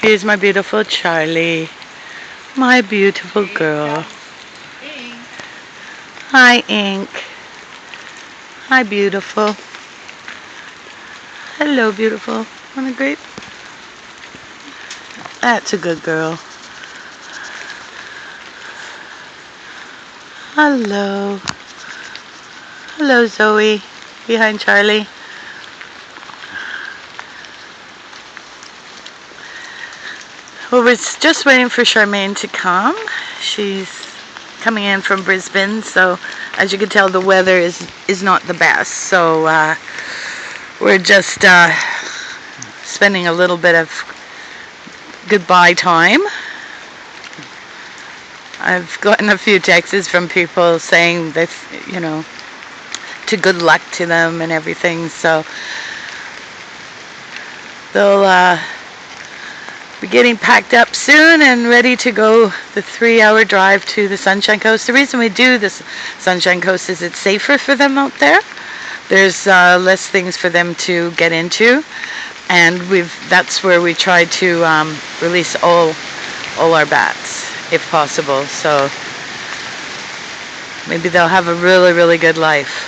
Here's my beautiful Charlie. My beautiful girl. Hi, Ink. Hi, beautiful. Hello, beautiful. Want a grape? That's a good girl. Hello. Hello, Zoe. Behind Charlie. Well, we're just waiting for Charmaine to come. She's coming in from Brisbane, so as you can tell, the weather is not the best. So we're just spending a little bit of goodbye time. I've gotten a few texts from people saying that, to good luck to them and everything. So they'll be getting packed up soon and ready to go the 3-hour drive to the Sunshine Coast. The reason we do this Sunshine Coast is it's safer for them out there. There's less things for them to get into, and that's where we try to release all our bats if possible. So maybe they'll have a really, really good life.